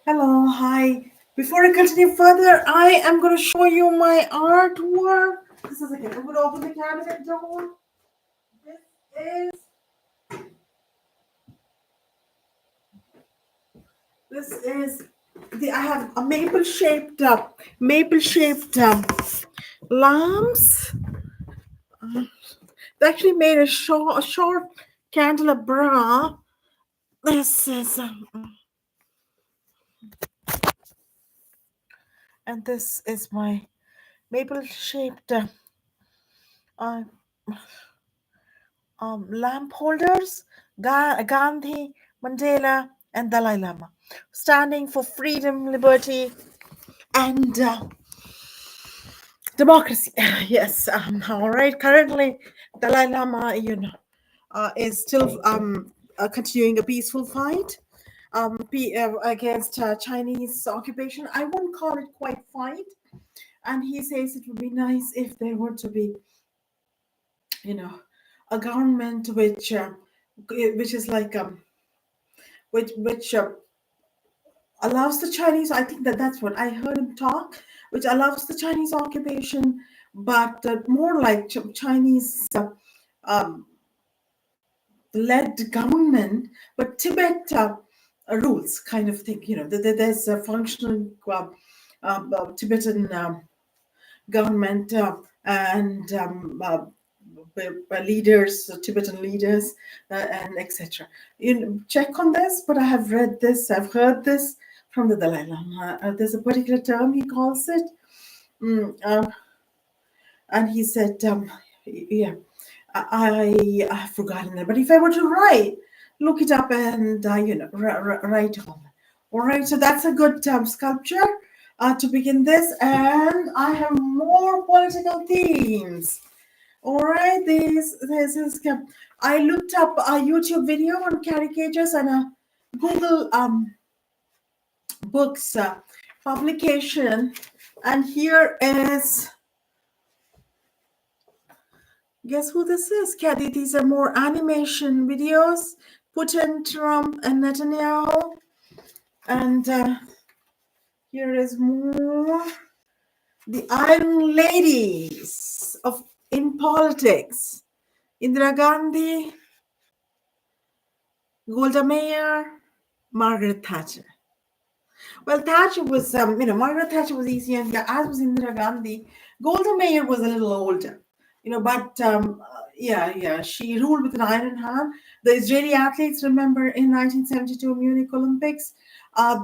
Hello, hi. Before I continue further, I am going to show you my artwork. This is again. I'm going to open the cabinet door. This is this is the I have a maple shaped lamps. They actually made a short candelabra. This is and this is my maple shaped uh, lamp holders, Gandhi, Mandela, and Dalai Lama, standing for freedom, liberty, and democracy. Yes, all right. Currently, Dalai Lama, is still continuing a peaceful fight against Chinese occupation. I won't call it quite fight. And he says it would be nice if there were to be, you know, a government which is like which allows the Chinese. I think that's what I heard him talk, which allows the Chinese occupation, but more like Chinese um, led government, but Tibet rules kind of thing. There's a functional Tibetan government and leaders, Tibetan leaders, and etc. Check on this, but I have read this, I've heard this from the Dalai Lama. There's a particular term he calls it, mm, uh, and he said, yeah, I have forgotten it, but if I were to look it up and write on. All right, so that's a good sculpture to begin this, and I have more political themes. All right, this is. I looked up a YouTube video on caricatures and a Google books publication, and here is. Guess who this is? Kathy, these are more animation videos. Putin, Trump, and Netanyahu. And here is more. The Iron Ladies of in politics. Indira Gandhi, Golda Meir, Margaret Thatcher. Well, Thatcher was, Margaret Thatcher was easy, and as was Indira Gandhi. Golda Meir was a little older, but yeah, she ruled with an iron hand. The Israeli athletes, remember, in 1972 Munich Olympics,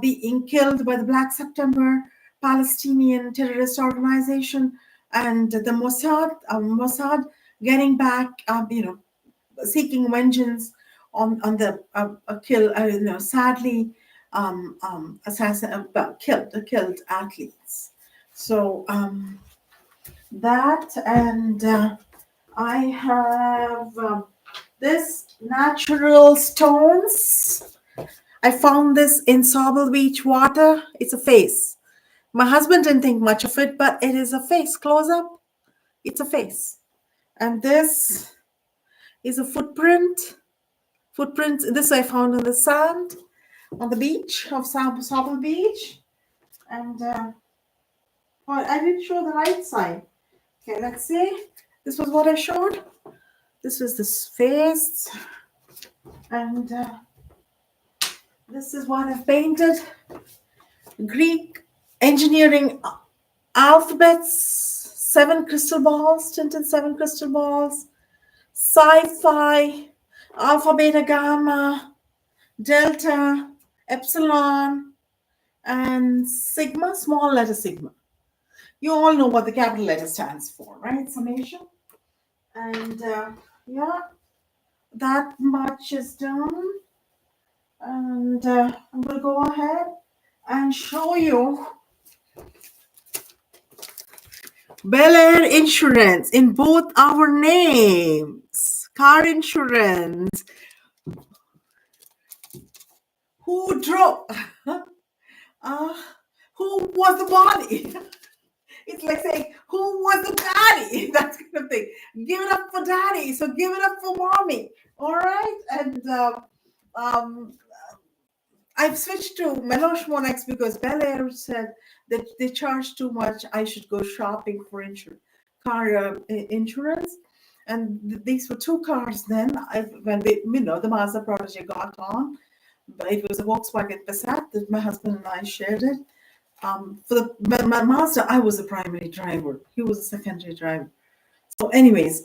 being killed by the Black September Palestinian terrorist organization, and the Mossad getting back, seeking vengeance on the kill, sadly killed athletes. So that and I have this natural stones. I found this in Sobel Beach water. It's a face. My husband didn't think much of it, but it is a face. Close up, it's a face. And this is a footprint. Footprints. This I found in the sand on the beach of Sobel Beach. And I didn't show the right side. Okay, let's see. This was what I showed. This was this face. And this is what I've painted. Greek engineering alphabets, 7 crystal balls, tinted 7 crystal balls, sci-fi, alpha, beta, gamma, delta, epsilon, and sigma, small letter sigma. You all know what the capital letter stands for, right? Summation. And yeah, that much is done. And I'm going to go ahead and show you Bel Air Insurance in both our names. Car insurance. Who drove? Who was the body? It's like saying, who was the daddy? That kind of thing. Give it up for daddy, so give it up for mommy. All right? And um, I've switched to Meloche Monex because Bel Air said that they charge too much. I should go shopping for car insurance. And these were two cars then. When the Mazda Protege got on, but it was a Volkswagen Passat that my husband and I shared it. For my Mazda, I was the primary driver. He was a secondary driver. So, anyways,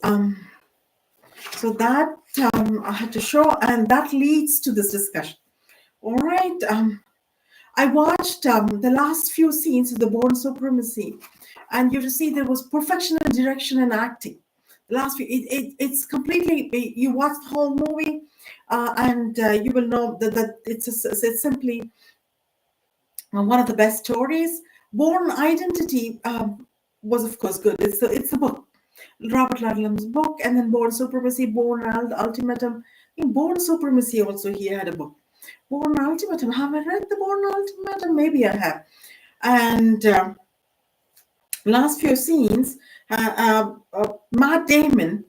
so that I had to show, and that leads to this discussion. All right. I watched the last few scenes of the Born Supremacy, and you see there was perfection in direction and acting. The last few, it's completely. You watch the whole movie, and you will know that it's simply one of the best stories. Born Identity was, of course, good. It's a book, Robert Ludlum's book, and then Born Supremacy, Born Ultimatum. In Born Supremacy, also he had a book. Born Ultimatum. Have I read the Born Ultimatum? Maybe I have. And last few scenes, Matt Damon.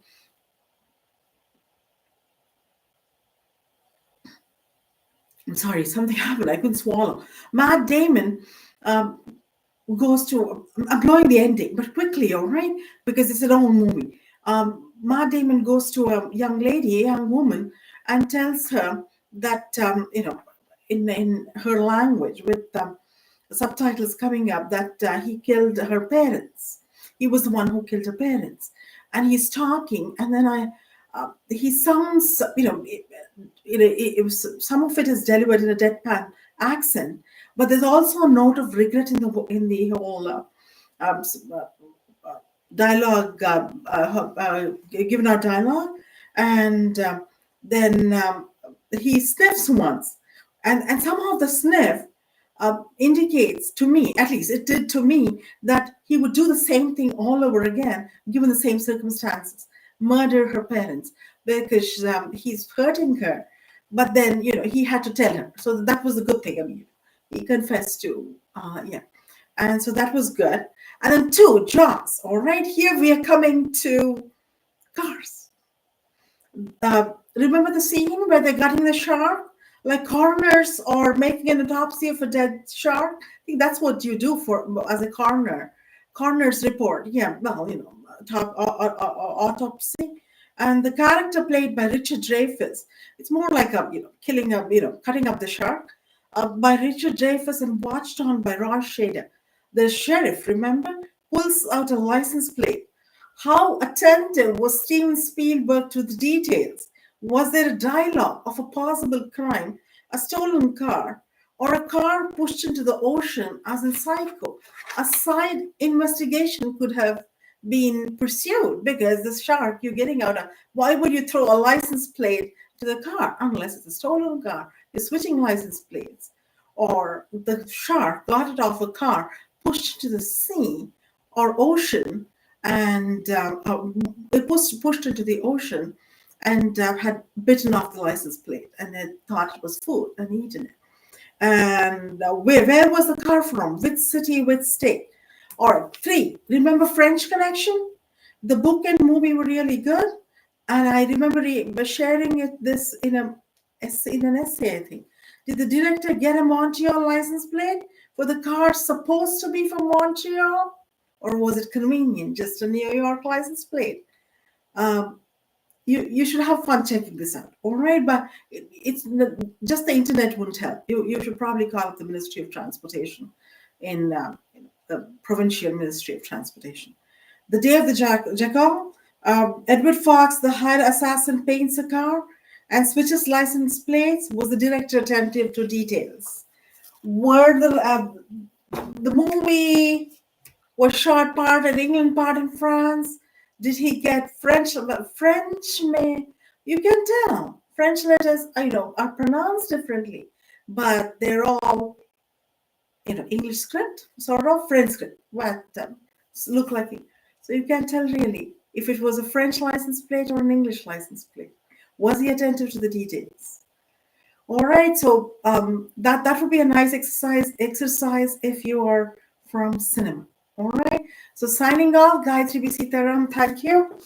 I'm sorry, something happened. I couldn't swallow. Matt Damon goes to. I'm blowing the ending, but quickly, all right, because it's an old movie. Matt Damon goes to a young lady, a young woman, and tells her that in her language with subtitles coming up that he killed her parents. He was the one who killed her parents, and he's talking, and then he sounds, it was, some of it is delivered in a deadpan accent, but there's also a note of regret in the whole dialogue, given out dialogue, and then he sniffs once, and somehow the sniff indicates to me, at least it did to me, that he would do the same thing all over again, given the same circumstances, murder her parents because he's hurting her. But then, he had to tell her. So that was a good thing. I mean, he confessed to, yeah. And so that was good. And then two, Jaws. All right, here we are coming to cars. Remember the scene where they're gutting the shark? Like coroners or making an autopsy of a dead shark. I think that's what you do as a coroner. Coroner's report. Yeah, well, autopsy. And the character played by Richard Dreyfuss. It's more like cutting up the shark by Richard Dreyfuss and watched on by Roy Scheider. The sheriff, remember, pulls out a license plate. How attentive was Steven Spielberg to the details? Was there a dialogue of a possible crime, a stolen car, or a car pushed into the ocean as in Psycho? A side investigation could have been pursued because the shark you're getting out of, why would you throw a license plate to the car unless it's a stolen car? You're switching license plates. Or the shark got it off a car, pushed to the sea or ocean, and it was pushed into the ocean and had bitten off the license plate and then thought it was food and eaten it. And where was the car from? Which city, which state? Or three, remember French Connection? The book and movie were really good. And I remember sharing this in an essay, I think. Did the director get a Montreal license plate for the car supposed to be from Montreal? Or was it convenient, just a New York license plate? You should have fun checking this out, all right? But it's just the internet won't help. You should probably call up the Ministry of Transportation in the Provincial Ministry of Transportation. The Day of the Jackal, Edward Fox, the hired assassin, paints a car and switches license plates. Was the director attentive to details? Were the movie was shot part in England, part in France? Did he get French? You can tell French letters, are pronounced differently, but they're all, English script, sort of French script, what look like it. So you can tell really if it was a French license plate or an English license plate. Was he attentive to the details? All right, so that would be a nice exercise if you are from cinema. All right, so signing off, Gayatri B. Sitaram, thank you.